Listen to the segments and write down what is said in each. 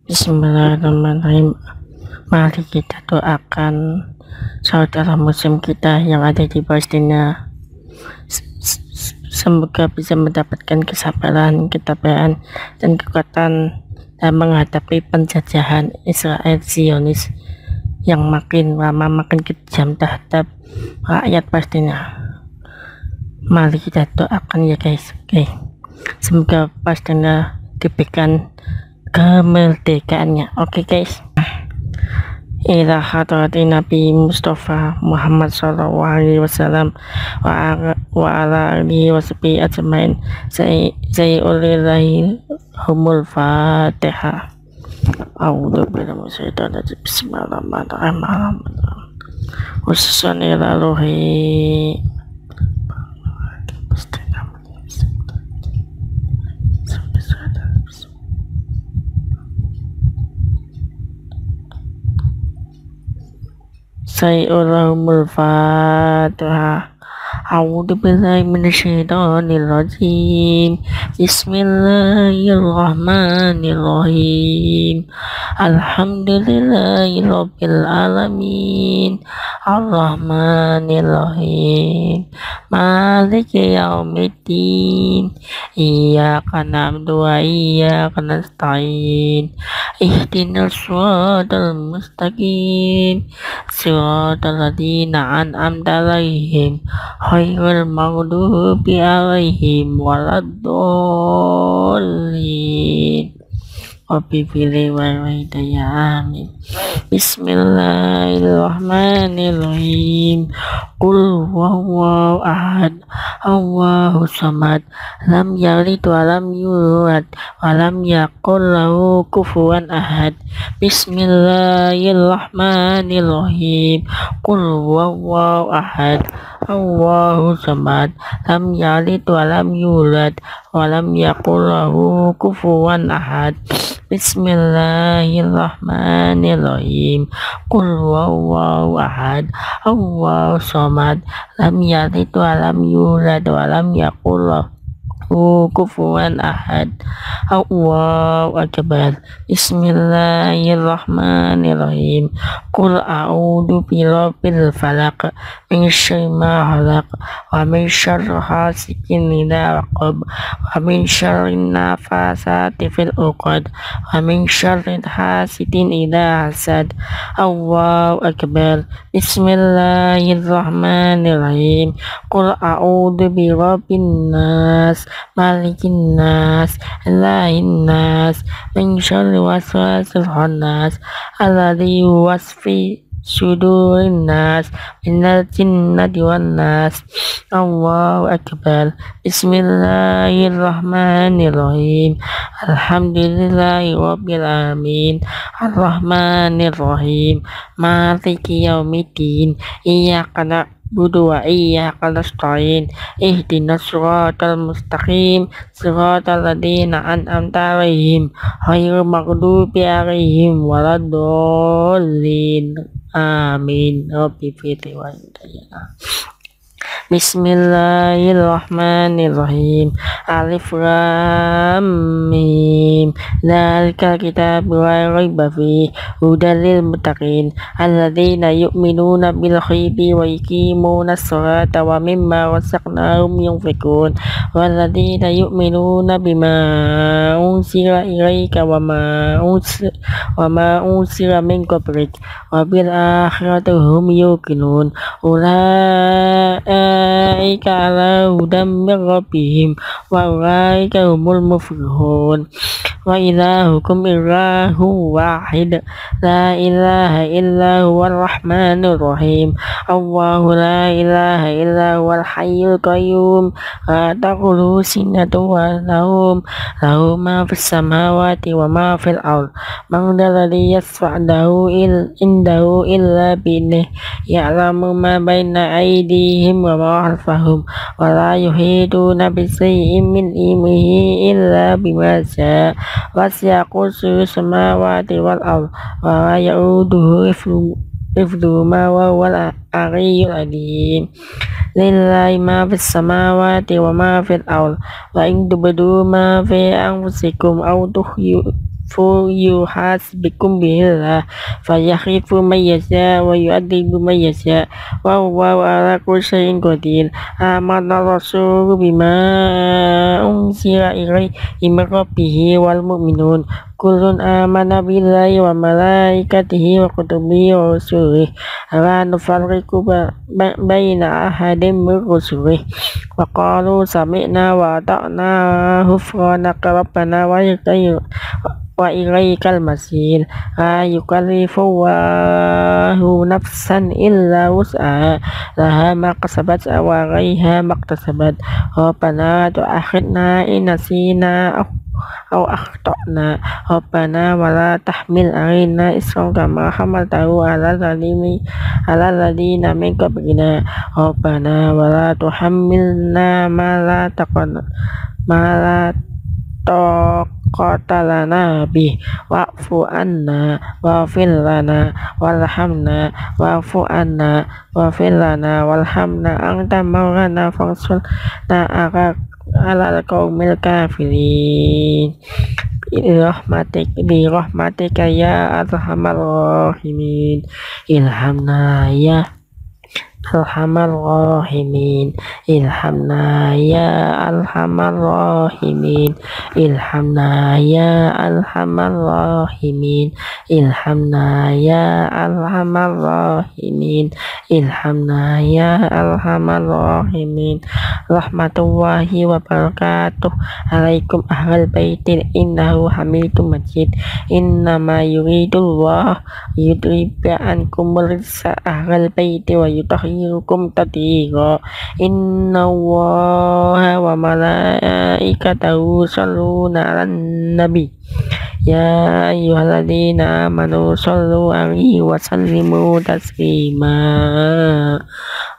Bismillahirrahmanirrahim. Mari kita doakan saudara muslim kita yang ada di Palestina. Semoga bisa mendapatkan kesabaran, ketabahan, dan kekuatan dalam menghadapi penjajahan Israel Zionis yang makin lama makin kejam terhadap rakyat Palestina. Mari kita doakan ya guys. Oke. Semoga Palestina diberikan kemerdekaannya. Oke guys. Ila hadrati Nabi Mustafa Muhammad sallallahu alaihi wasallam wa ala alihi washabihi ajmain. Saya ulillahi humul Fatihah. A'udzu billahi minasyaitonir rajim. Bismillahirrahmanirrahim. Khususan ila ruhi Sayyidul Fatihah. A'udzu billahi minasyaitonir rajim. Bismillahirrahmanirrahim. Alhamdulillahirabbil alamin. Arrahmanirrahim. Maliki yaumiddin. Iyyaka na'budu wa iyyaka nasta'in. Ihdinas shiratal mustaqim. Shiratal ladzina an'amta 'alaihim ghairil maghdubi 'alaihim waladdallin. Rabbi fili wa hidayah. Amin. Bismillahirrahmanirrahim. Qul huwallahu ahad, Allahu samad, lam yalid wa lam yulad wa lam yakul lahu kufuwan ahad. Bismillahirrahmanirrahim. Qul huwallahu ahad, Allahu samad, lam yalid wa lam yulad wa lam yakul lahu kufuwan ahad. Bismillahirrahmanirrahim. Qul huwallahu ahad, Allahu samad, lam yalid wa lam yulad wa lam yakul lahu kufuwan ahad. Allahu akbar. Bismillahirrahmanirrahim. Qul a'udzu birabbil falaq, min syarri ma khalaq, wa min syarri hasidin idza waqab, wa min syarri nafasati fil 'uqad, wa min syarri hasidin idza hasad. Allahu akbar. Bismillahirrahmanirrahim. Qul a'udzu birabbin nas, malikin nas, ilahin nas, min syarri waswasil khannas, alladzi yuwaswisu sudurin nas, minal jinnati wan nas. Allahu akbar. Bismillahirrahmanirrahim. Alhamdulillahi rabbil alamin. Arrahmanirrahim. Maliki yaumiddin. Iyyaka na'budu wa iyyaka nasta'in. Ihdinas shiratal mustaqim. Shiratal ladzina an'amta 'alaihim ghairil maghdubi 'alaihim waladdallin. Amin. Rabbi fili wa hidayah. Bismillahirrahmanirrahim. Alif lam mim. Dzalikal kitabu la raiba fihi hudal lil muttaqin alladzina yu'minuna bil ghaibi wa yuqimunas sholata wa mimma razaqnahum yunfiqun walladzina yu'minuna bima unsila ilaika wa ma unsila min qablik wa bil akhirati hum yuqinun. Ulaika ala hudam min rabbihim wa ulaika humul muflihun. Wa ilahukum ilahu wahid, la ilaha illa huwal rahmanur rahim. Allahu la ilaha illa huwal hayyul qayyum, la ta'khudhuhu sinatun wa nawm, lahu ma fis samawati wa ma fil ard. Man dzalladzi yashfa'u indahu illa bi'idhnihi, ya'lamu ma baina aydihim wa ma khalfahum, wa la yuhituna bi syai'in min ilmihi illa bima syaa. Wasi'a kursiyuhu samawati wal ard wa la ya'uduhu hifdhuhuma wa huwal aliyyul azim. Lillahi ma fis samawati wa ma fil ard, wa in tubdu ma fi anfusikum aw فيحاسبكم به الله فيخلف من يشاء ويؤدب من يشاء والله على كل شيء قدير آمن الرسول بما أنزل إليه من ربه والمؤمنون كل آمن بالله وملائكته وكتبه ورسله لا نفرق بين أحد من رسله وقالوا سمعنا وأطعنا غفرانك ربنا وإليك المصير لا يكلف الله نفسا إلا وسعها لها ما كسبت وعليها ما اكتسبت ربنا لا تؤاخذنا إن نسينا أو أخطأنا ربنا ولا تحمل علينا إصرا كما حملته على الذين من قبلنا ربنا ولا تحملنا ما لا طاقة لنا به واعف عنا واغفر لنا وارحمنا واعف عنا واغفر لنا وارحمنا أنت مولانا فانصرنا على القوم الكافرين برحمتك يا أرحم الراحمين ارحمنا يا أرحم الراحمين ارحمنا يا أرحم الراحمين ارحمنا يا أرحم الراحمين ارحمنا يا أرحم الراحمين ارحمنا يا أرحم الراحمين رحمة الله وبركاته عليكم أهل البيت إنه حميد مجيد إنما يريد الله يذهب عنكم الرجس أهل البيت ويطهركم تطهيرا إن الله وملائكته يصلون على النبي يا أيها الذين آمنوا صلوا عليه وسلموا تسليما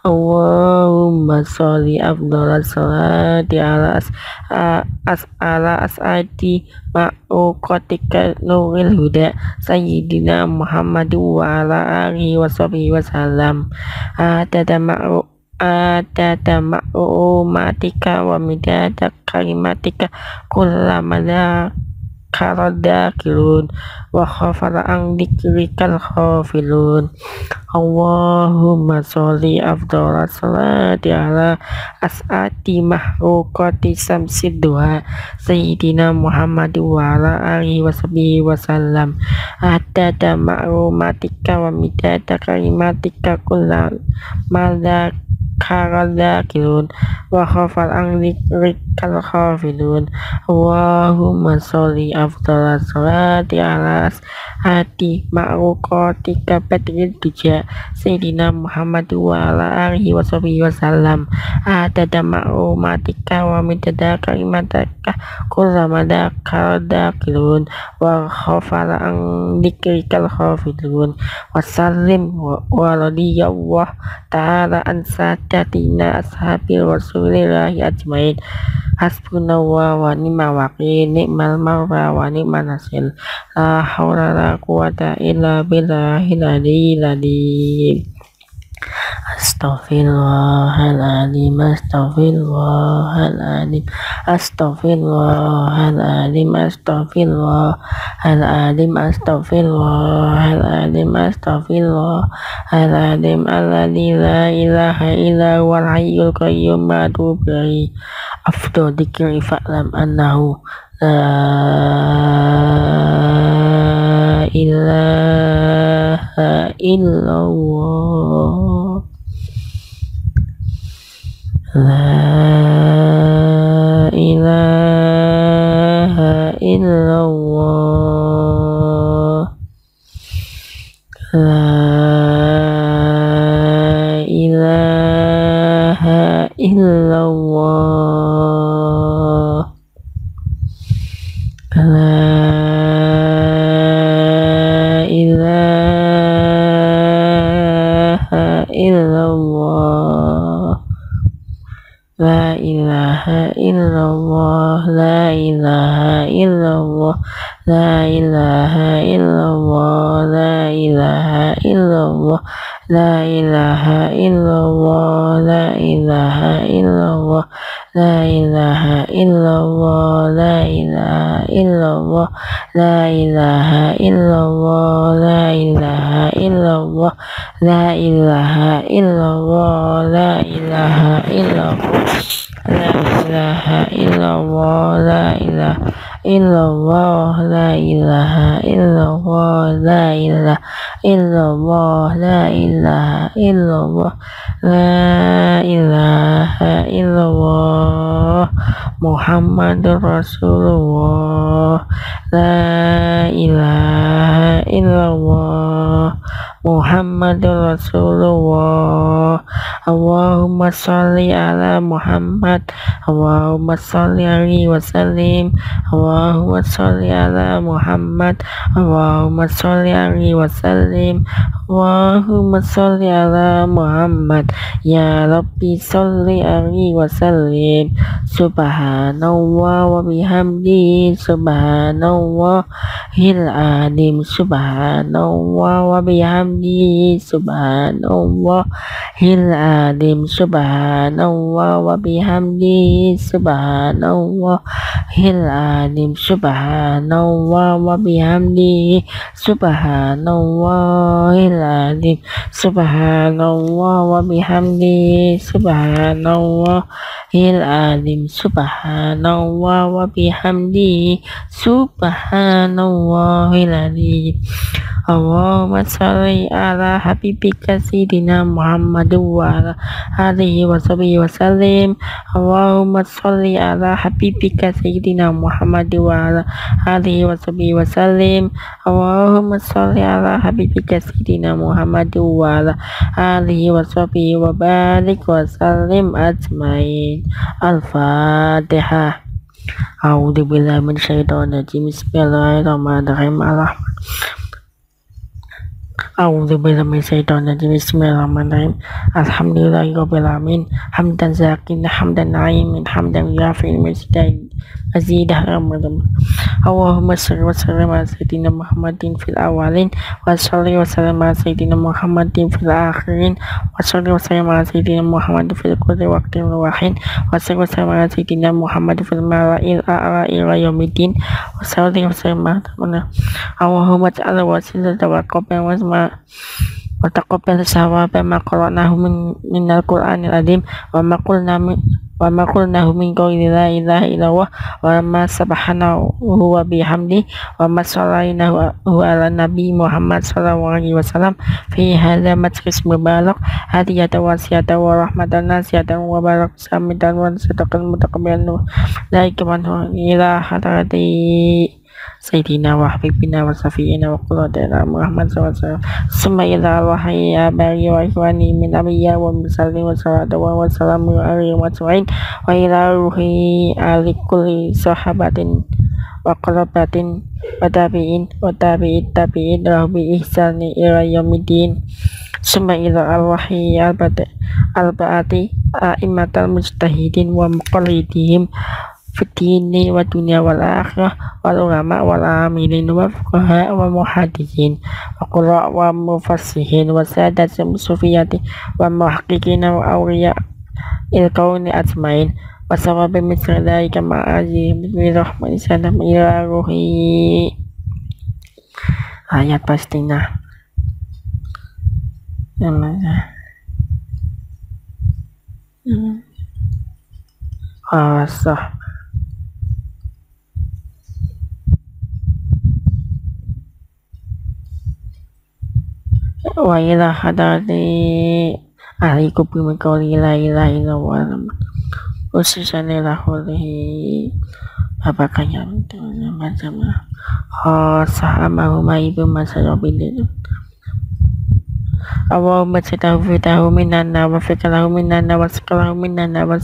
اللهم صل أفضل الصلاة على أسعد مخلوقاتك نور الهدى سيدنا محمد وعلى آله وصحبه وسلم عدد معلوماتك ومداد كلماتك كلما ذكر الذاكرون وغفل عن ذكرك الغافلون اللهم صل أفضل الصلاة على أسعد مخلوقات شمس الضحى سيدنا محمد وعلى آله وصحبه وسلم عدد معلوماتك ومداد كلماتك كلما ذكر الذاكرون وغفل عن ذكرك الغافلون اللهم صل أفضل الصلاة على أسعد مخلوقاتك بدر الدجى سيدنا محمد وعلى آله وصحبه وسلم عدد معلوماتك ومداد كلماتك كلما ذكر الذاكرون وغفل عن ذكرك الغافلون وسلم ورضي الله تعالى عن سادتنا أصحاب رسول الله أجمعين حسبنا الله ونعم الوكيل نعم المولى ونعم النصير لا حول ولا قوة إلا بالله العلي العظيم Astaghfirullahaladzim, astaghfirullahaladzim, astaghfirullahaladzim, astaghfirullahaladzim, astaghfirullahaladzim, astaghfirullahaladzim, alladzi la ilaha illa huwal hayyul qayyum wa atubu ilaihi. Afdal dzikri fa'lam annahu la ilaha illallah. La ilaha illallah. La ilaha illallah. La ilaha illallah. La ilaha illallah, la ilaha illallah, la ilaha illallah, la ilaha illallah, la ilaha illallah, la ilaha illallah, la ilaha illallah, la ilaha illallah, la ilaha illallah, la ilaha illallah, la ilaha illallah, la ilaha illallah, la ilaha illallah, la ilaha illallah, la ilaha illallah, la ilaha illallah, la ilaha illallah, la ilaha illallah, Muhammadur Rasulullah, la ilaha illallah, Muhammadur Rasulullah. Allahumma sholli ala Muhammad, Allahumma sholli alaihi wasallim, Allahumma sholli ala Muhammad, Allahumma sholli alaihi wasallim, Allahumma sholli ala Muhammad, ya Rabbi sholli alaihi wasallim. Subhanallah wa bihamdi, subhanallahil azim, subhanallah wa bihamdi, subhanallahil azim, subhanallah wa bihamdi, subhanallahil azim, subhanallah wa bihamdi, subhanallahil azim, subhanallah wa bihamdi, subhanallahil azim, subhanallah wa bihamdi, subhanallahil azim. Allahumma sholli ala habibika sayyidina Muhammad wa ala alihi wa sahbihi wa sallim. Allahumma sholli ala habibika sayyidina Muhammad wa ala alihi wa sahbihi wa sallim. Allahumma sholli ala habibika sayyidina Muhammad wa ala alihi wa sahbihi wa barik wa sallim ajmain. Al-Fatihah. A'udzu billahi minasyaitonir rajim. Bismillahirrahmanirrahim. A'udzu billahi minasyaitonir rajim. Bismillahirrahmanirrahim. Alhamdulillahirabbil alamin. Hamdan zakin, hamdan na'imin, hamdan yafi'il mazidah ramadan. Allahumma shalli wa sallim ala sayyidina Muhammadin fil awalin wa shalli wa sallim ala sayyidina Muhammadin fil akhirin wa shalli wa sallim ala sayyidina Muhammadin fil kulli waqtin wa hin wa shalli wa sallim ala sayyidina Muhammadin fil mala'il a'la ila yaumiddin wa shalli wa sallim ala Allahumma ta'ala wasilata wa qabla wa taqabbal sawaba ma qara'nahu minal Qur'anil azim wa ma qulnahu min qawli la ilaha illallah wa ma subhanahu wa bihamdi wa ma sallainahu ala nabi Muhammad sallallahu alaihi wasallam fi hadza majlis mubarak hadiyatan wasiyatan wa rahmatan nasiyatan wa barak samitan wa sadaqan mutaqabbalan la ikman ila hadrati Sayyidina wa habibina wa safiina wa qurratuna Muhammad sallallahu summa ila wahyi abari wa ikhwani min abiyya wa misalli wa salatu wa salamu alaihi wa sallam wa ila ruhi ali kulli sahabatin wa qarabatin wa tabi'in wa tabi'it tabi'in lahu bi ihsani ila yaumiddin summa ila al-wahyi al-ba'ati a'immatal mujtahidin wa muqallidihim fitini wa dunia wal akhirah wal ulama wal amilin wa fuqaha wa muhadithin wa qurra wa mufassihin wa sadat sufiyati wa muhaqqiqin wa awliya il kauni ajmain wa sawabi misra dhalika ma'azi bismillahirrahmanirrahim salam ila ruhi. Ayat pastinya asah wa ila hadrati ahli kubri min qawli la ilaha illallah usisani lahulihi apakahnya macam sahamahu ibu masarobin Allahumma fitahu minanna wa fikalahu minanna wa sikalahu minanna wa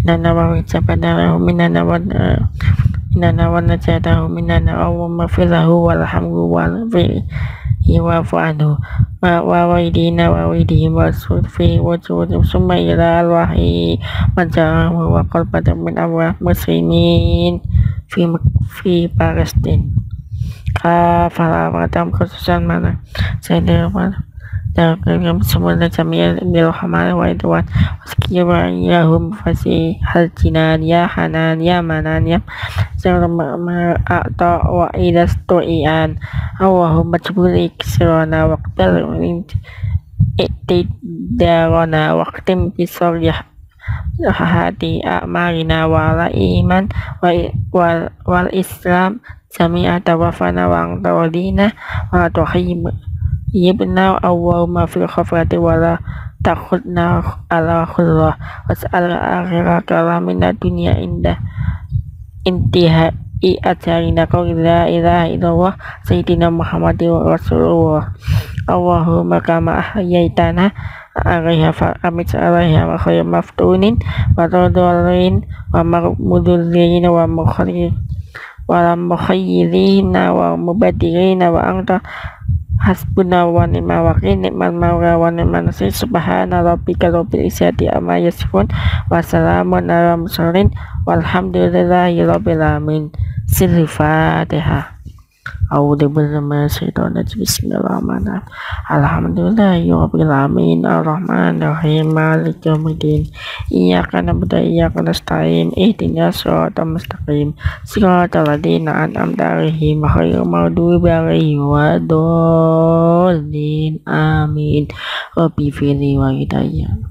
minanna wa wajabadahu minanna wa minanna wa najatahu minanna Allahumma filahu walhamdu wa wa'fu anhu wa waidina wa waidihim wa surfi wa judum summa ila al-wahyi majarahu wa qalbatan min awal muslimin fi Palestin kafala matam khususan mana saya dan semula jamil birrahman wa idwan waskira yahum fasi hal jinan ya hanan ya manan ya sama a'ta wa idastu'ian Allahumma jbuli kisrana waqtal iktidarana waqtim bisoryah hati a'marina wala iman wal islam jami'a tawafana wa antawalina wa tuhim Yibna Allahumma fil khafrati wala takhudna ala khullah was'al akhirah kalamina dunia indah intihai ajarina qawli la ilaha illallah sayyidina Muhammadin Rasulullah Allahumma kama ahyaitana alaiha fa'amit alaiha wa khayr maftunin wa radolin wa marmudulin wa mukhayyirina wa mubadirina wa anta hasbuna wa ni'mal wakil ni'mal maula wa ni'mal nasir subhana rabbika rabbil izzati amma yasifun wa salamun ala mursalin walhamdulillahi rabbil alamin. Sirri Fatihah. A'udzu billahi minasyaitonir rajim. Bismillahirrahmanirrahim. Alhamdulillahi rabbil alamin arrahmanir rahim maliki yaumiddin. Iyyaka na'budu wa iyyaka nasta'in ihdinas siratal mustaqim siratal ladzina an'amta 'alaihim ghairil maghdubi 'alaihim waladdallin amin. Rabbi firli wa hidayah.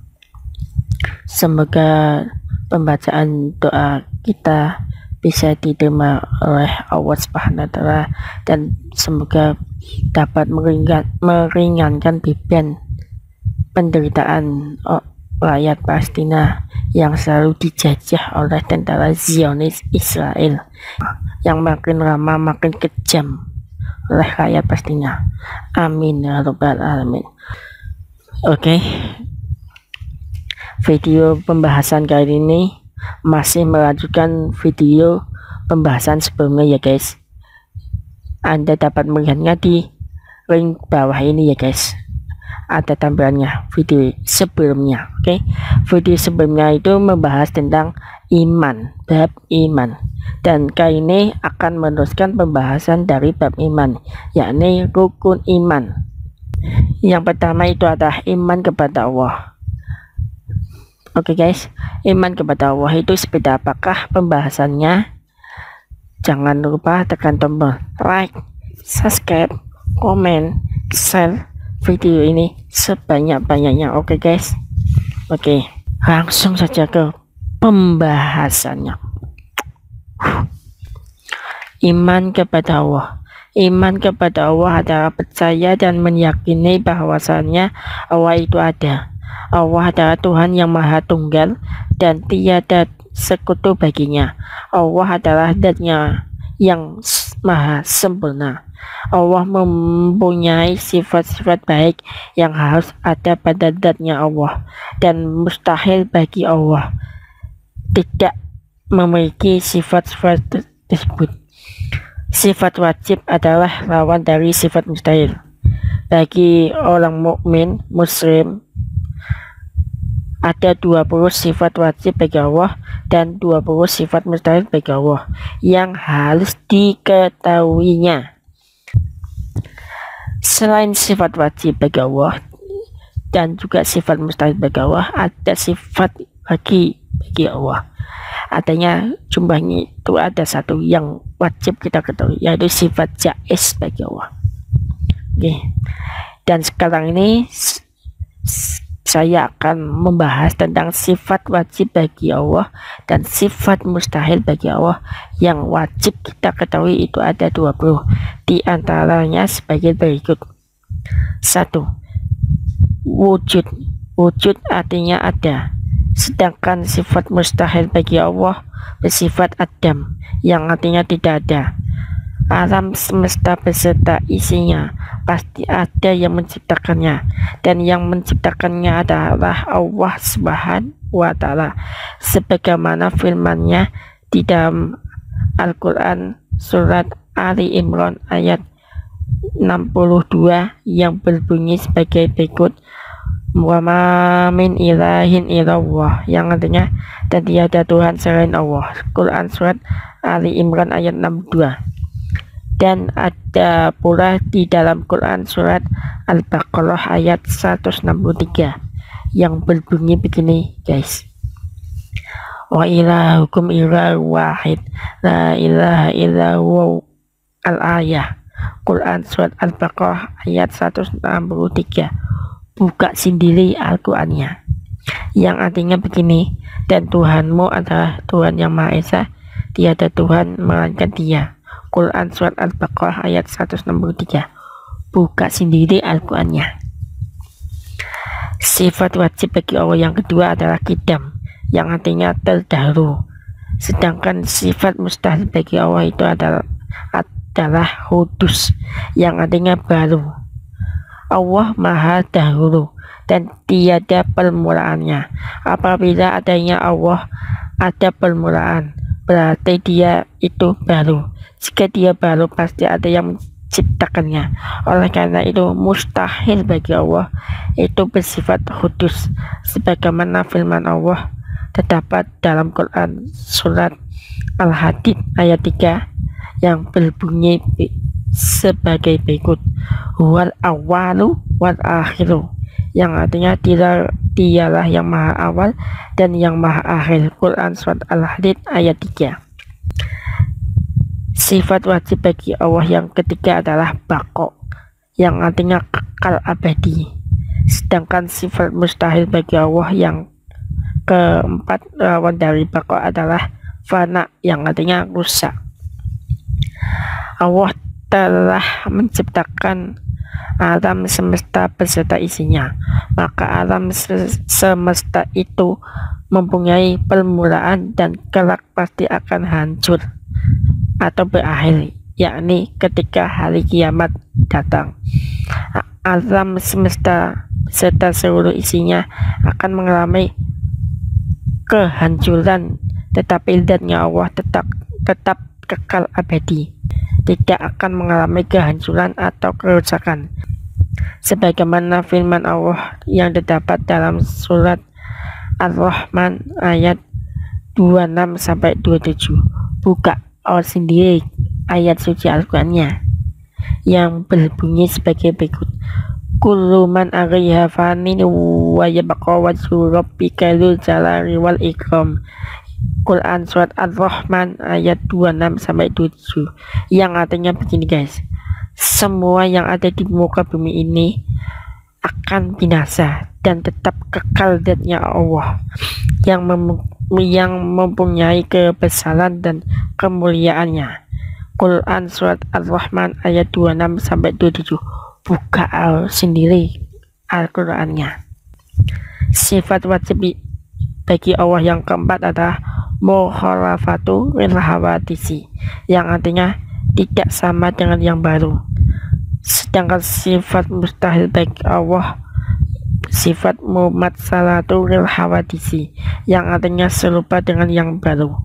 Semoga pembacaan doa kita bisa diterima oleh Allah Subhanahu wa Ta'ala dan semoga dapat meringankan beban penderitaan rakyat Palestina yang selalu dijajah oleh tentara Zionis Israel yang makin lama makin kejam oleh rakyat Palestina. Amin ya rabbal alamin. Oke. Video pembahasan kali ini masih melanjutkan video pembahasan sebelumnya ya guys. Anda dapat melihatnya di link bawah ini ya guys, ada tampilannya video sebelumnya. Oke. Video sebelumnya itu membahas tentang iman, bab iman, dan kali ini akan meneruskan pembahasan dari bab iman, yakni rukun iman. Yang pertama itu adalah iman kepada Allah. Oke guys, iman kepada Allah itu seperti apakah pembahasannya? Jangan lupa tekan tombol like, subscribe, komen, share video ini sebanyak-banyaknya. Oke guys. Oke, langsung saja ke pembahasannya. Iman kepada Allah. Iman kepada Allah adalah percaya dan meyakini bahwasannya Allah itu ada. Allah adalah Tuhan yang Maha Tunggal dan tiada sekutu baginya. Allah adalah zat-Nya yang maha sempurna. Allah mempunyai sifat-sifat baik yang harus ada pada zat-Nya Allah dan mustahil bagi Allah tidak memiliki sifat-sifat tersebut. Sifat wajib adalah lawan dari sifat mustahil. Bagi orang mukmin muslim ada 20 sifat wajib bagi Allah dan 20 sifat mustahil bagi Allah yang harus diketahuinya. Selain sifat wajib bagi Allah dan juga sifat mustahil bagi Allah, ada sifat lagi bagi Allah. Adanya jumlahnya itu ada satu yang wajib kita ketahui, yaitu sifat jaiz bagi Allah. Oke. Dan sekarang ini saya akan membahas tentang sifat wajib bagi Allah dan sifat mustahil bagi Allah yang wajib kita ketahui itu ada 20. Di antaranya sebagai berikut. 1. Wujud. Wujud artinya ada. Sedangkan sifat mustahil bagi Allah bersifat adam yang artinya tidak ada. Alam semesta beserta isinya pasti ada yang menciptakannya, dan yang menciptakannya adalah Allah Subhanahu wa Ta'ala, sebagaimana firman-Nya di dalam Al-Quran surat Ali Imran ayat 62 yang berbunyi sebagai berikut, wa ma min ilahin illallah, yang artinya dan tiada Tuhan selain Allah. Quran surat Ali Imran ayat 62. Dan ada pula di dalam Quran surat Al-Baqarah ayat 163 yang berbunyi begini guys. Wa ilahukum ilahu wahid la ilaha illa huwa al-ayah. Quran surat Al-Baqarah ayat 163. Buka sendiri Al-Qur'annya, yang artinya begini, dan Tuhanmu adalah Tuhan yang Maha Esa, tiada Tuhan melainkan Dia. Quran surat Al-Baqarah ayat 163. Buka sendiri Al-Qur'annya. Sifat wajib bagi Allah yang kedua adalah qidam, yang artinya terdahulu. Sedangkan sifat mustahil bagi Allah itu adalah hudus, yang artinya baru. Allah Maha dahulu dan tiada permulaannya. Apabila adanya Allah ada permulaan, berarti Dia itu baru. Jika Dia baru, pasti ada yang menciptakannya. Oleh karena itu mustahil bagi Allah itu bersifat hudus, sebagaimana firman Allah terdapat dalam Quran surat Al-Hadid ayat 3 yang berbunyi sebagai berikut, huwal awalu wal akhiru, yang artinya dialah yang maha awal dan yang maha akhir. Quran surat Al-Hadid ayat 3. Sifat wajib bagi Allah yang ketiga adalah baqo, yang artinya kekal abadi. Sedangkan sifat mustahil bagi Allah yang keempat, lawan dari baqo, adalah fana, yang artinya rusak. Allah telah menciptakan alam semesta beserta isinya, maka alam semesta itu mempunyai permulaan dan kelak pasti akan hancur atau berakhir, yakni ketika hari kiamat datang. Alam semesta beserta seluruh isinya akan mengalami kehancuran, tetapi zatnya Allah tetap kekal abadi, tidak akan mengalami kehancuran atau kerusakan, sebagaimana firman Allah yang terdapat dalam surat Ar-Rahman ayat 26-27. Buka Allah sendiri ayat suci Al-Qur'annya yang berbunyi sebagai berikut, kullu man 'alaiha fanin wa yabqa wajhu rabbika dzul jalali wal ikram. Quran surat Ar-Rahman ayat 26-27, yang artinya begini guys, semua yang ada di muka bumi ini akan binasa dan tetap kekal zatnya Allah yang mempunyai kebesaran dan kemuliaannya. Quran surat Ar-Rahman ayat 26-27. Buka sendiri Al-Qur'annya. Sifat wajib bagi Allah yang keempat adalah mukhalafatu lil hawadisi, yang artinya tidak sama dengan yang baru. Sedangkan sifat mustahil bagi Allah sifat mumatsalatu lil hawadisi, yang artinya serupa dengan yang baru.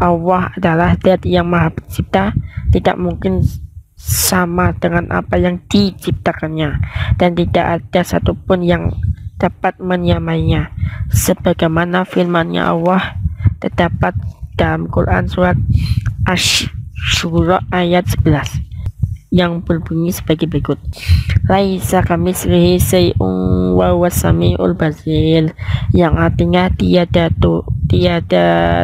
Allah adalah zat yang maha pencipta, tidak mungkin sama dengan apa yang diciptakannya, dan tidak ada satupun yang dapat menyamainya, sebagaimana firman-Nya Allah terdapat dalam Quran surat Asy-Syura ayat 11 yang berbunyi sebagai berikut, laisa kamitslihi syai'un wa huwas samiul basir, yang artinya tiada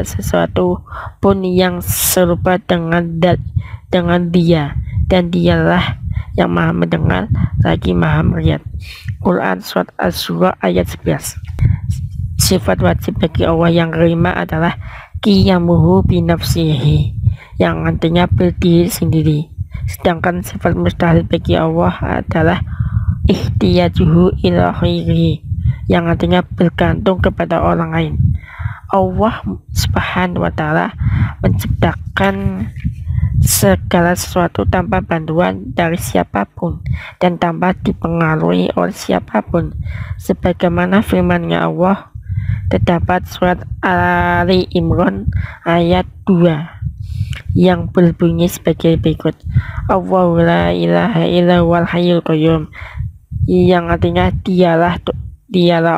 sesuatu pun yang serupa dengan Dia, dan Dialah yang maha mendengar lagi maha melihat. Quran surat Asy-Syura ayat 11. Sifat wajib bagi Allah yang kelima adalah qiyamuhu binafsihi, yang artinya berdiri sendiri. Sedangkan sifat mustahil bagi Allah adalah ihtiyajuhu ila ghairihi, yang artinya bergantung kepada orang lain. Allah Subhanahu wa ta'ala menciptakan segala sesuatu tanpa bantuan dari siapapun dan tanpa dipengaruhi oleh siapapun, sebagaimana firman-Nya Allah terdapat surat Ali Imran ayat 2 yang berbunyi sebagai berikut, Allahu la ilaha illa huwal hayyul qayyum, yang artinya dialah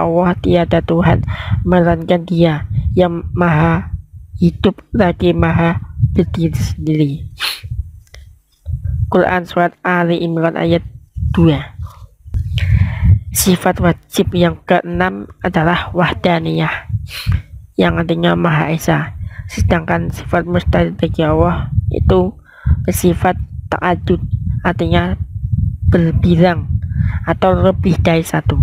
Allah, tiada Tuhan melainkan Dia yang maha hidup lagi maha berdiri sendiri. Quran Surat Ali Imran ayat 2. Sifat wajib yang keenam adalah wahdaniyah, yang artinya Maha Esa. Sedangkan sifat mustahil bagi Allah itu bersifat ta'adud, artinya berbilang atau lebih dari satu.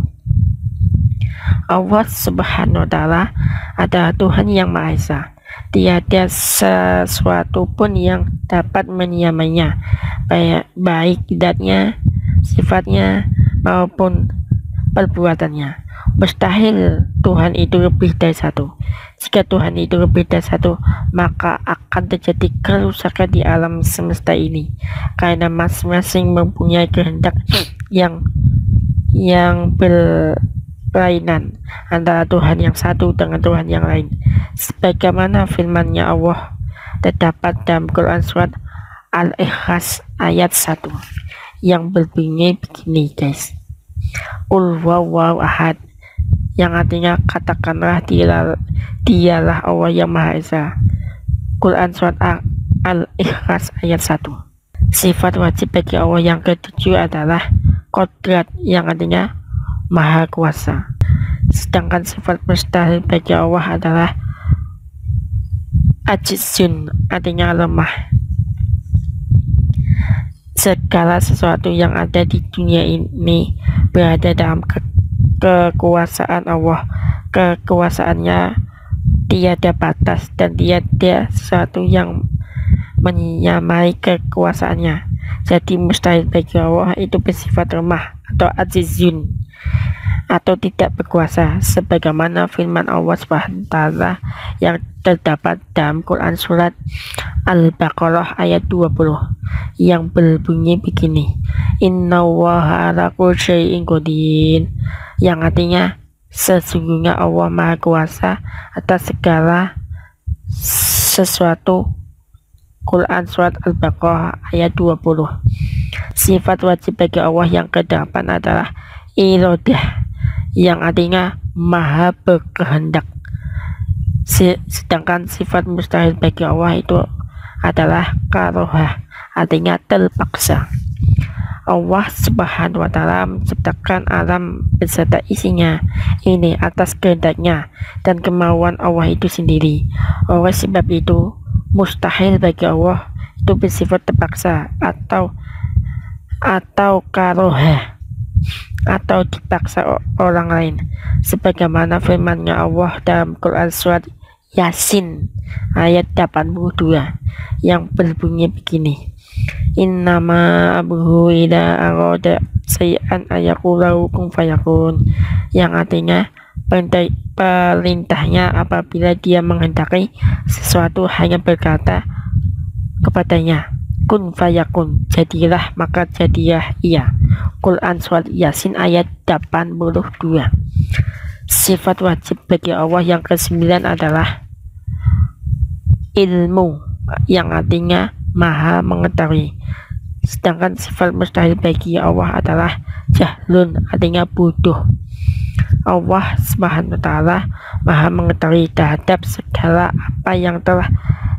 Allah Subhanahu wa Ta'ala adalah Tuhan yang Maha Esa. Tiada sesuatu pun yang dapat menyamainya, baik zatnya, sifatnya maupun perbuatannya. Mustahil Tuhan itu lebih dari satu. Jika Tuhan itu lebih dari satu, maka akan terjadi kerusakan di alam semesta ini, karena masing-masing mempunyai kehendak yang berlainan antara Tuhan yang satu dengan Tuhan yang lain. Sebagaimana firman-Nya Allah terdapat dalam Quran Surat Al-Ikhlas ayat 1 yang berbunyi begini, guys. Qul huwallahu ahad, yang artinya katakanlah dialah Allah yang Maha Esa. Quran Surat Al-Ikhlas ayat 1. Sifat wajib bagi Allah yang ketujuh adalah Qodrat, yang artinya Maha Kuasa. Sedangkan sifat mustahil bagi Allah adalah Ajizun, artinya lemah. Segala sesuatu yang ada di dunia ini berada dalam kekuasaan Allah. Kekuasaannya tiada batas dan tiada sesuatu yang menyamai kekuasaannya. Jadi mustahil bagi Allah itu bersifat lemah atau ajizun, atau tidak berkuasa, sebagaimana firman Allah Subhanahu wa Ta'ala yang terdapat dalam Quran Surat Al-Baqarah ayat 20 yang berbunyi begini, Innallaha ala kulli syai'in qadir, yang artinya sesungguhnya Allah Maha Kuasa atas segala sesuatu. Quran Surat Al-Baqarah ayat 20. Sifat wajib bagi Allah yang ke-8 adalah iradah, yang artinya Maha berkehendak. Sedangkan sifat mustahil bagi Allah itu adalah karohah, artinya terpaksa. Allah Subhanahu wa Ta'ala menciptakan alam beserta isinya ini atas kehendaknya dan kemauan Allah itu sendiri. Oleh sebab itu mustahil bagi Allah itu bersifat terpaksa atau karohah, atau dipaksa orang lain, sebagaimana firman-Nya Allah dalam Quran Surat Yasin ayat 82 yang berbunyi begini, Innama amruhu idza arada syai'an ayaqulahu kun fayakun, yang artinya perintahnya apabila dia menghendaki sesuatu hanya berkata kepadanya kun fayakun, jadilah maka jadilah ia. Quran Surat Yasin ayat 82. Sifat wajib bagi Allah yang ke-9 adalah ilmu, yang artinya Maha mengetahui. Sedangkan sifat mustahil bagi Allah adalah jahlun, artinya bodoh. Allah Subhanahu wa Ta'ala Maha mengetahui terhadap segala apa yang telah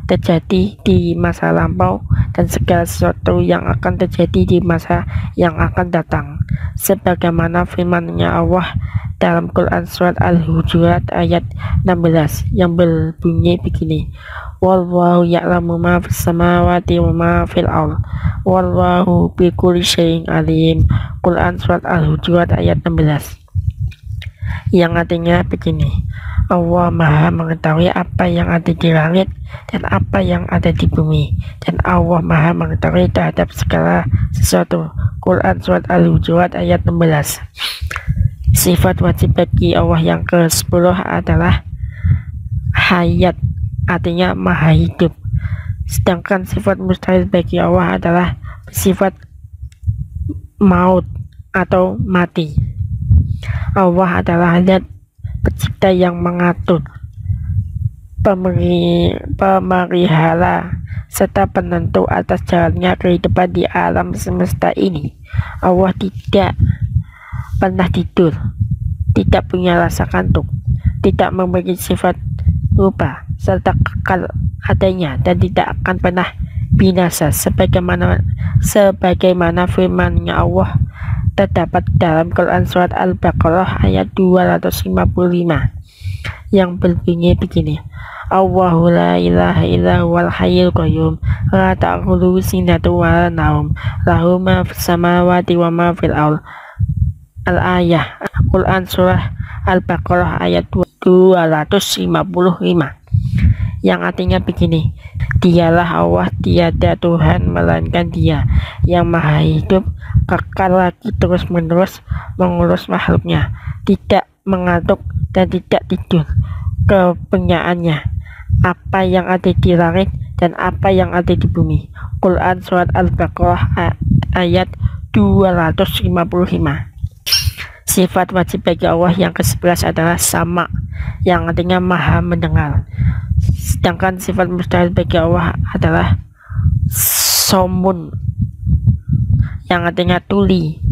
terjadi di masa lampau dan segala sesuatu yang akan terjadi di masa yang akan datang, sebagaimana firman-Nya Allah dalam Quran Surat Al-Hujurat ayat 16 yang berbunyi begini, Wallahu ya'lamu ma fis samawati wa ma fil ardh wallahu bikulli syai'in alim. Quran Surat Al-Hujurat ayat 16 yang artinya begini, Allah Maha mengetahui apa yang ada di langit dan apa yang ada di bumi, dan Allah Maha mengetahui terhadap segala sesuatu. Quran Surat Al-Hujurat ayat 16. Sifat wajib bagi Allah yang ke-10 adalah hayat, artinya Maha hidup. Sedangkan sifat mustahil bagi Allah adalah sifat maut atau mati. Allah adalah zat pencipta yang mengatur, pemelihara, serta penentu atas jalannya kehidupan di alam semesta ini. Allah tidak pernah tidur, tidak punya rasa kantuk, tidak memiliki sifat lupa, serta kekal adanya dan tidak akan pernah binasa, sebagaimana firman-Nya Allah terdapat dalam Quran surat Al-Baqarah ayat 255 yang berbunyi begini. Allahu la ilaha illa huwal hayyul qayyum la ta'khudhuhu sinatun wa la naum lahu ma fis samawati wa ma fil ardh. Al-ayah, Quran surah Al-Baqarah ayat 255 yang artinya begini. Dialah Allah, tiada Tuhan melainkan Dia yang maha hidup, kekal lagi terus menerus mengurus makhluknya, tidak mengantuk dan tidak tidur. Kepunyaannya apa yang ada di langit dan apa yang ada di bumi. Quran surat Al-Baqarah ayat 255. Sifat wajib bagi Allah yang ke-11 adalah sama, yang artinya maha mendengar. Sedangkan sifat mustahil bagi Allah adalah somun, yang artinya tuli.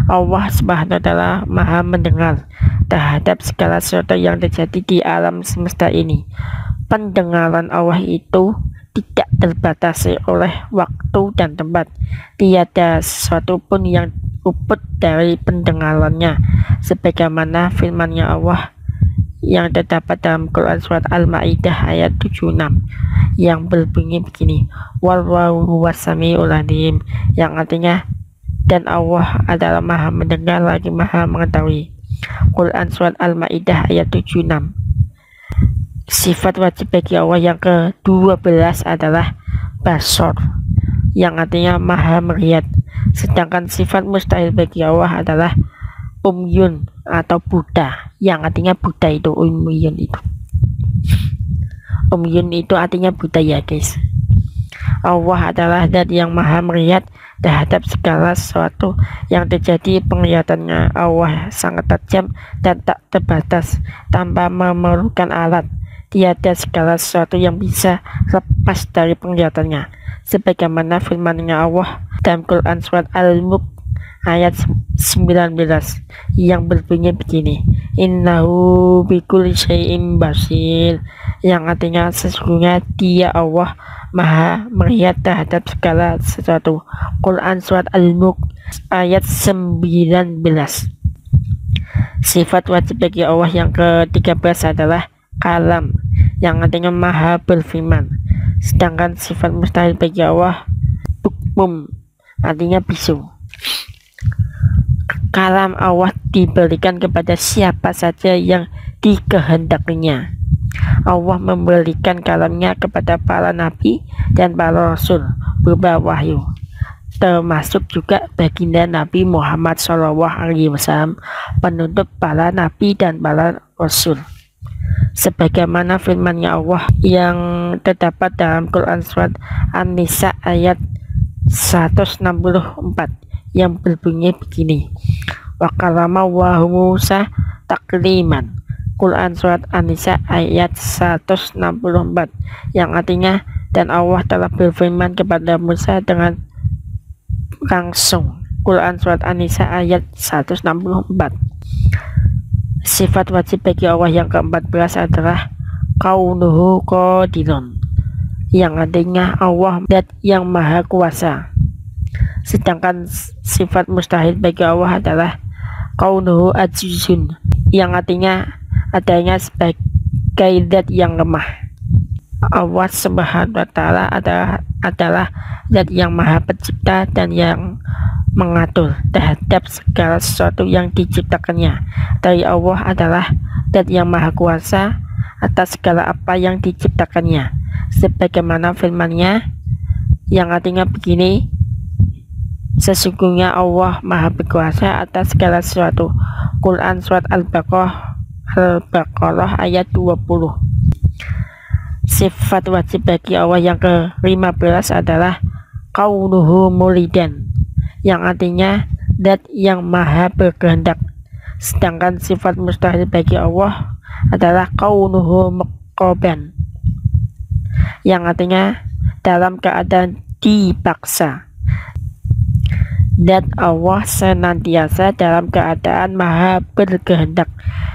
Allah Subhanahu wa Ta'ala maha mendengar terhadap segala sesuatu yang terjadi di alam semesta ini. Pendengaran Allah itu tidak terbatasi oleh waktu dan tempat. Tiada sesuatu pun yang luput dari pendengarannya, sebagaimana firman-Nya Allah yang terdapat dalam Quran surat Al-Maidah ayat 76 yang berbunyi begini. Wallahu huwas samiul alim, yang artinya dan Allah adalah maha mendengar lagi maha mengetahui. Quran surat Al-Maidah ayat 76. Sifat wajib bagi Allah yang ke-12 adalah basor, yang artinya maha melihat. Sedangkan sifat mustahil bagi Allah adalah umyun atau buta, yang artinya buta itu umyun itu. Umyun itu artinya buta ya guys. Allah adalah zat yang maha melihat terhadap segala sesuatu yang terjadi. Penglihatannya Allah sangat tajam dan tak terbatas tanpa memerlukan alat. Tiada segala sesuatu yang bisa lepas dari penglihatannya, sebagaimana firman-Nya Allah dalam Quran surat Al-Mulk ayat 19 yang berbunyi begini. Innahu bikulli syai'in basir, yang artinya sesungguhnya Dia Allah maha melihat terhadap segala sesuatu. Quran surat Al-Mulk ayat 19. Sifat wajib bagi Allah yang ke-13 adalah kalam, yang artinya maha berfirman. Sedangkan sifat mustahil bagi Allah bukmum, artinya bisu. Kalam Allah diberikan kepada siapa saja yang dikehendakinya. Allah memberikan kalamnya kepada para nabi dan para rasul berupa wahyu, termasuk juga baginda Nabi Muhammad SAW, penutup para nabi dan para rasul. Sebagaimana firman-Nya Allah yang terdapat dalam Quran surat An-Nisa ayat 164 yang berbunyi begini. Wa kalama wa Musa takliman. Quran surat An-Nisa ayat 164 yang artinya dan Allah telah berfirman kepada Musa dengan langsung. Quran surat An-Nisa ayat 164. Sifat wajib bagi Allah yang ke-14 adalah kaunuhu qadirun, yang artinya Allah zat yang maha kuasa. Sedangkan sifat mustahil bagi Allah adalah kaunuhu ajizun, yang artinya adanya sebagai zat yang lemah. Allah Subhanahu wa Ta'ala adalah zat yang maha pencipta dan yang mengatur terhadap segala sesuatu yang diciptakannya. Dari Allah adalah zat yang maha kuasa atas segala apa yang diciptakannya, sebagaimana firman-Nya yang artinya begini. Sesungguhnya Allah maha berkuasa atas segala sesuatu. Quran surat Al-Baqarah ayat 20. Sifat wajib bagi Allah yang ke-15 adalah kaunuhu muridan, yang artinya zat yang maha berkehendak. Sedangkan sifat mustahil bagi Allah adalah kaunuhu muqaban, yang artinya dalam keadaan dipaksa. Zat Allah senantiasa dalam keadaan maha berkehendak.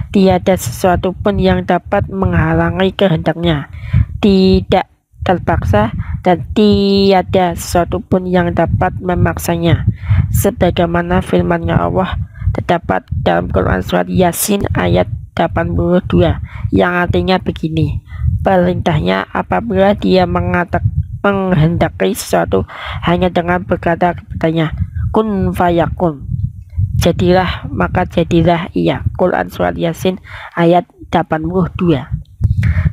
Tiada sesuatu pun yang dapat menghalangi kehendaknya, tidak terpaksa dan tiada sesuatu pun yang dapat memaksanya, sebagaimana firman-Nya Allah terdapat dalam Quran surat Yasin ayat 82 yang artinya begini, perintahnya apabila dia menghendaki sesuatu hanya dengan berkata kepadanya kun fayakun, jadilah maka jadilah ia. Quran surat Yasin ayat 82.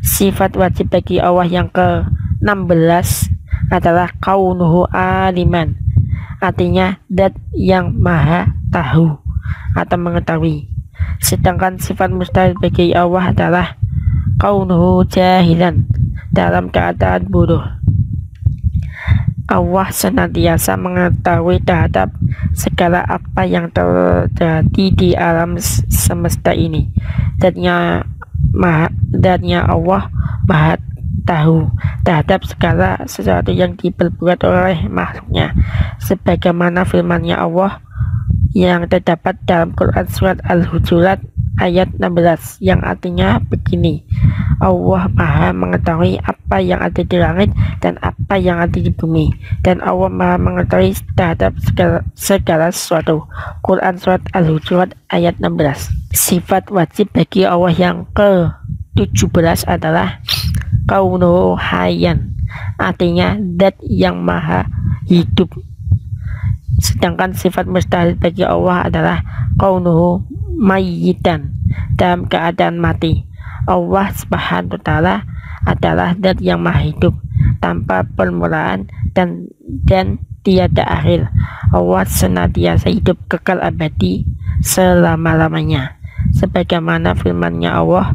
Sifat wajib bagi Allah yang ke-16 adalah kaunuhu aliman, artinya zat yang maha tahu atau mengetahui. Sedangkan sifat mustahil bagi Allah adalah kaunuhu jahilan, dalam keadaan bodoh. Allah senantiasa mengetahui terhadap segala apa yang terjadi di alam semesta ini. Datnya Allah maha tahu terhadap segala sesuatu yang diperbuat oleh makhluknya, sebagaimana firman-Nya Allah yang terdapat dalam Quran surat Al-Hujurat ayat 16 yang artinya begini, Allah maha mengetahui apa yang ada di langit dan apa yang ada di bumi, dan Allah maha mengetahui terhadap segala sesuatu. Quran surat Al-Hujurat ayat 16. Sifat wajib bagi Allah yang ke-17 adalah kaunuhu hayyan, artinya zat yang maha hidup. Sedangkan sifat mustahil bagi Allah adalah kaunuhu mayyitan, dalam keadaan mati. Allah Subhanahu wa Ta'ala adalah zat yang maha hidup, tanpa permulaan dan tiada akhir. Allah senantiasa hidup kekal abadi selama-lamanya, sebagaimana firman-Nya Allah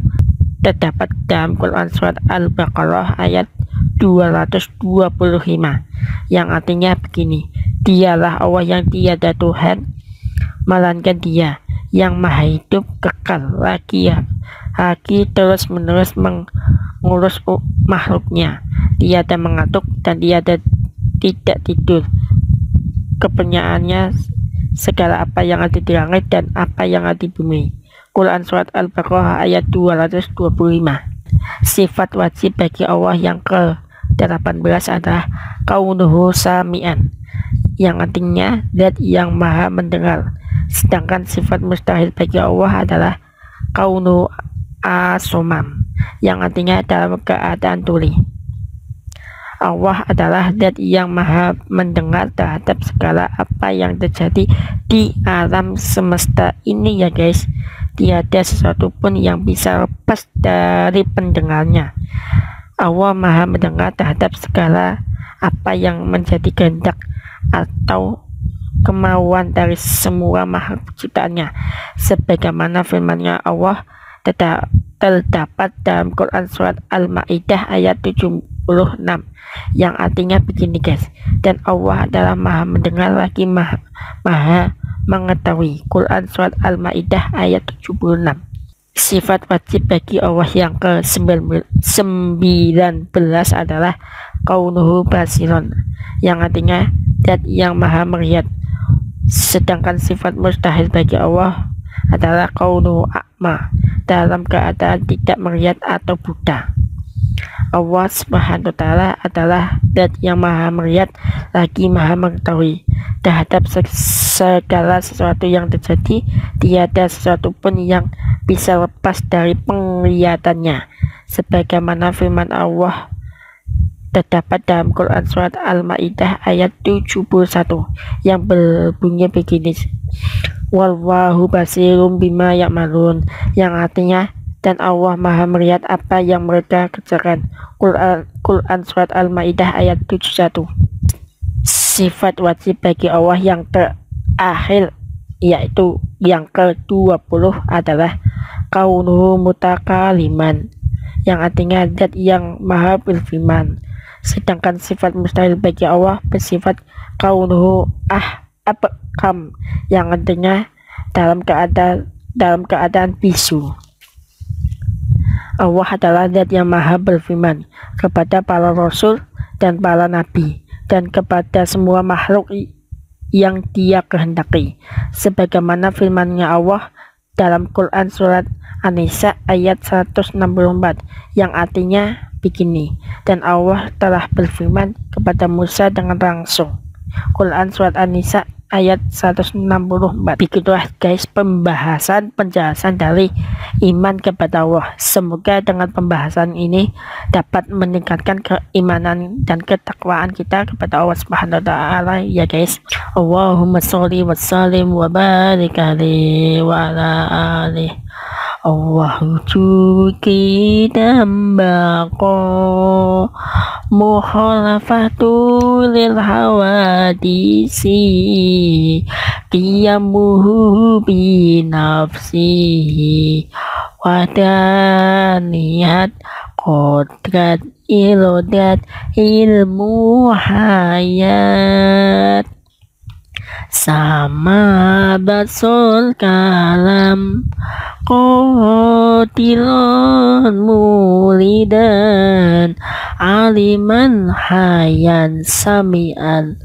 terdapat dalam Quran surat Al-Baqarah ayat 225 yang artinya begini, dialah Allah yang tiada Tuhan melainkan Dia yang maha hidup kekal lagi terus menerus mengurus makhluknya, tiada mengantuk dan tiada tidak tidur. Kepunyaannya segala apa yang ada di langit dan apa yang ada di bumi. Quran surat Al-Baqarah ayat 225. Sifat wajib bagi Allah yang ke-18 adalah kaunuhu sami'an, yang artinya zat yang maha mendengar. Sedangkan sifat mustahil bagi Allah adalah kaunuhu asomam, yang artinya dalam keadaan tuli. Allah adalah zat yang maha mendengar terhadap segala apa yang terjadi di alam semesta ini ya guys. Tiada sesuatu pun yang bisa lepas dari pendengarnya. Allah maha mendengar terhadap segala apa yang menjadi kehendak atau kemauan dari semua makhluk ciptaannya, sebagaimana firman-Nya Allah terdapat dalam Quran surat Al-Maidah ayat 76 yang artinya begini guys, dan Allah adalah maha mendengar lagi maha mengetahui. Quran surat Al-Maidah ayat 76. Sifat wajib bagi Allah yang ke-19 adalah kaunuhu basiron, yang artinya zat yang maha melihat. Sedangkan sifat mustahil bagi Allah adalah kaunuhu a'ma, dalam keadaan tidak melihat atau buta. Allah Subhanahu wa Ta'ala adalah zat yang maha melihat lagi maha mengetahui terhadap segala sesuatu yang terjadi. Tiada sesuatu pun yang bisa lepas dari penglihatannya, sebagaimana firman Allah terdapat dalam Quran surat Al-Maidah ayat 71 yang berbunyi begini, wallahu basirum bima ya'malun, yang artinya dan Allah maha melihat apa yang mereka kerjakan. Quran surat Al-Maidah ayat 71. Sifat wajib bagi Allah yang terakhir yaitu yang ke-20 adalah kaunuhu mutakaliman, yang artinya zat yang maha berfirman. Sedangkan sifat mustahil bagi Allah bersifat kaunuhu abkam, yang artinya dalam keadaan bisu. Allah adalah zat yang maha berfirman kepada para rasul dan para nabi dan kepada semua makhluk yang Dia kehendaki, sebagaimana firman-Nya Allah dalam Quran surat An-Nisa ayat 164 yang artinya begini, dan Allah telah berfirman kepada Musa dengan langsung. Quran Surat An-Nisa ayat 164. Begitulah guys penjelasan dari iman kepada Allah. Semoga dengan pembahasan ini dapat meningkatkan keimanan dan ketakwaan kita kepada Allah Subhanahu wa taala ya guys. Allahumma sholli wa sallim wa barik alaihi wa ala alihi. Allahu kita bako mukhalafatu lil hawadisi qiyamuhu bi nafsihi wadaniyat qodrat irodat ilmu hayat sama basul kalam qatilun mulidan aliman hayan samian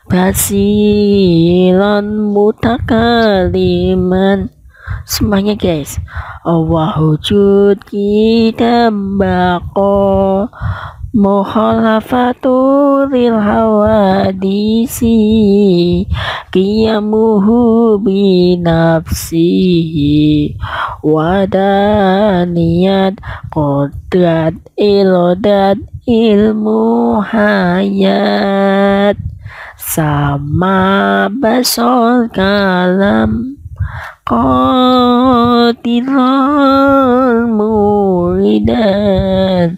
basiran mutakaliman. Semuanya guys. Allah wujud kita bako mukhalafatu lil hawadisi qiyamuhu bi nafsihi wadaniyat qodrat irodat ilmu hayat sama basol kalam qatilul muridan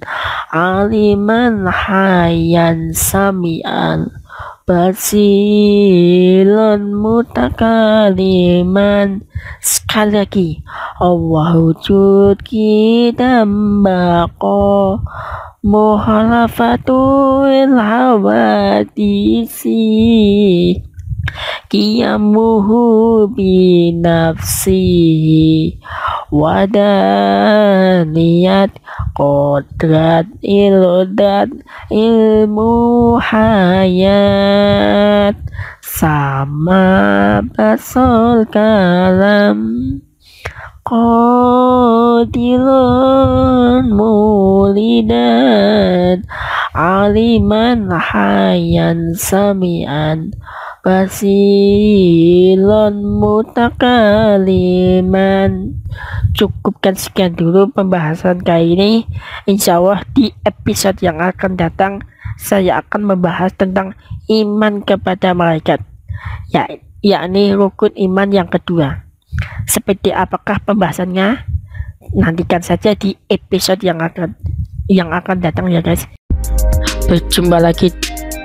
aliman hayan samian basilun mutakaliman. Sekali lagi, Allah wujud kita bako mukhalafatul hawadisi qiyamuhu bi nafsihi wadaniyat qodrat irodat ilmu hayat sama basol kalam qatilun mulidan aliman hayan samian basilun mutakaliman. Cukupkan sekian dulu pembahasan kali ini. Insya Allah di episode yang akan datang saya akan membahas tentang iman kepada malaikat, yakni rukun iman yang kedua. Seperti apakah pembahasannya? Nantikan saja di episode yang akan datang ya guys. Berjumpa lagi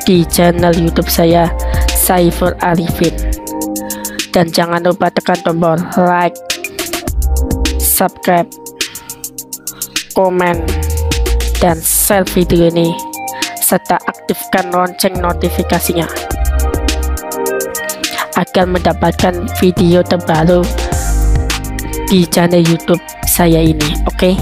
di channel YouTube saya, Saiful Arifin, dan jangan lupa tekan tombol like, subscribe, komen, dan share video ini serta aktifkan lonceng notifikasinya agar mendapatkan video terbaru di channel YouTube saya ini. Oke.